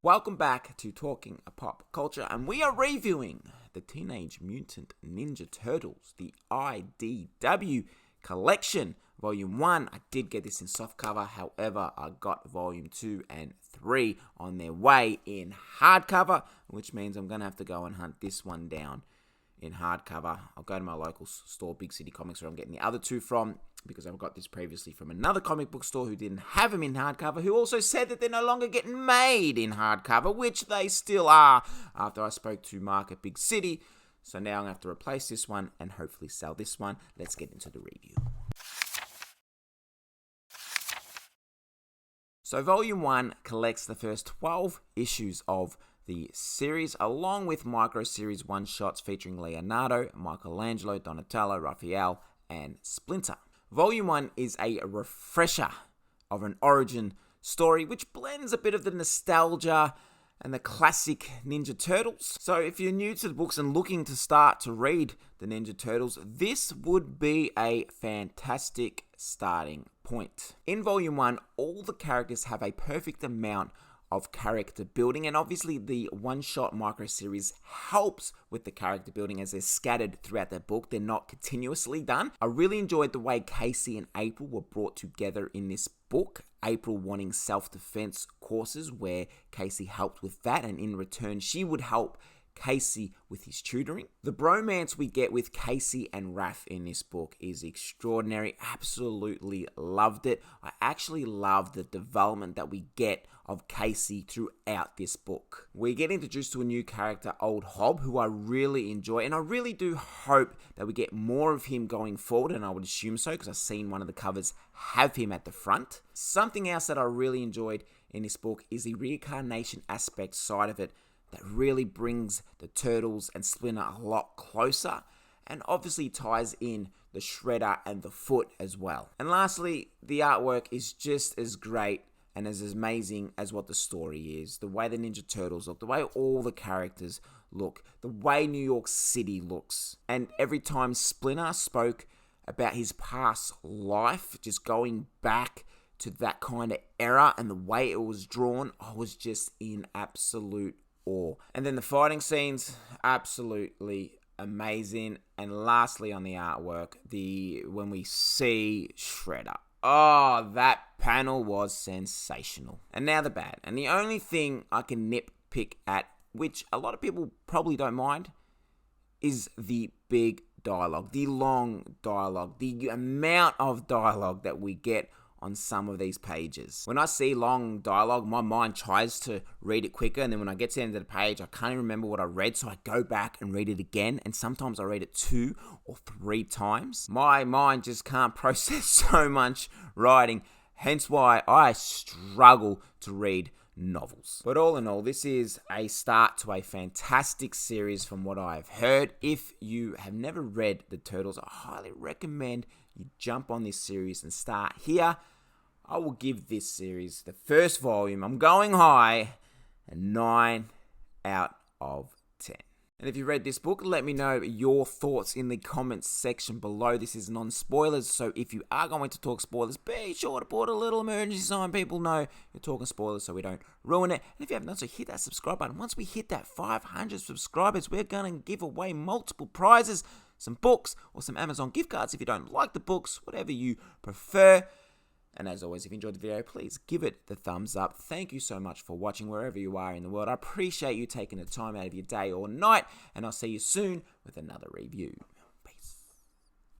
Welcome back to Talking Pop Culture, and we are reviewing the Teenage Mutant Ninja Turtles, the IDW collection, Volume 1. I did get this in softcover, however, I got Volume 2 and 3 on their way in hardcover, which means I'm going to have to go and hunt this one down in hardcover. I'll go to my local store, Big City Comics, where I'm getting the other two from, because I've got this previously from another comic book store who didn't have them in hardcover, who also said that they're no longer getting made in hardcover, which they still are, after I spoke to Mark at Big City. So now I'm going to have to replace this one and hopefully sell this one. Let's get into the review. So Volume 1 collects the first 12 issues of the series, along with micro-series one-shots featuring Leonardo, Michelangelo, Donatello, Raphael, and Splinter. Volume 1 is a refresher of an origin story, which blends a bit of the nostalgia and the classic Ninja Turtles. So if you're new to the books and looking to start to read the Ninja Turtles, this would be a fantastic starting point. In Volume 1, all the characters have a perfect amount of character building, and obviously the one-shot micro-series helps with the character building as they're scattered throughout the book. They're not continuously done. I really enjoyed the way Casey and April were brought together in this book. April wanting self-defense courses where Casey helped with that, and in return she would help Casey with his tutoring. The bromance we get with Casey and Raph in this book is extraordinary. Absolutely loved it. I actually love the development that we get of Casey throughout this book. We get introduced to a new character, Old Hob, who I really enjoy, and I really do hope that we get more of him going forward, and I would assume so because I've seen one of the covers have him at the front. Something else that I really enjoyed in this book is the reincarnation aspect side of it that really brings the Turtles and Splinter a lot closer, and obviously ties in the Shredder and the Foot as well. And lastly, the artwork is just as great and as amazing as what the story is. The way the Ninja Turtles look, the way all the characters look, the way New York City looks. And every time Splinter spoke about his past life, just going back to that kind of era and the way it was drawn, I was just in absolute awe. And then the fighting scenes, absolutely amazing. And lastly, on the artwork, when we see Shredder, oh, that panel was sensational. And now the bad. And the only thing I can nitpick at, which a lot of people probably don't mind, is the big dialogue, the long dialogue, the amount of dialogue that we get on some of these pages. When I see long dialogue, my mind tries to read it quicker, and then when I get to the end of the page, I can't even remember what I read, so I go back and read it again, and sometimes I read it 2 or 3 times. My mind just can't process so much writing, hence why I struggle to read novels. But all in all, this is a start to a fantastic series from what I've heard. If you have never read The Turtles, I highly recommend you jump on this series and start here. I will give this series, the first volume, I'm going high, a 9 out of 10. And if you read this book, let me know your thoughts in the comments section below. This is non-spoilers, so if you are going to talk spoilers, be sure to put a little emergency sign. People know you're talking spoilers so we don't ruin it. And if you haven't done so, hit that subscribe button. Once we hit that 500 subscribers, we're going to give away multiple prizes, some books or some Amazon gift cards if you don't like the books, whatever you prefer. And as always, if you enjoyed the video, please give it the thumbs up. Thank you so much for watching wherever you are in the world. I appreciate you taking the time out of your day or night, and I'll see you soon with another review.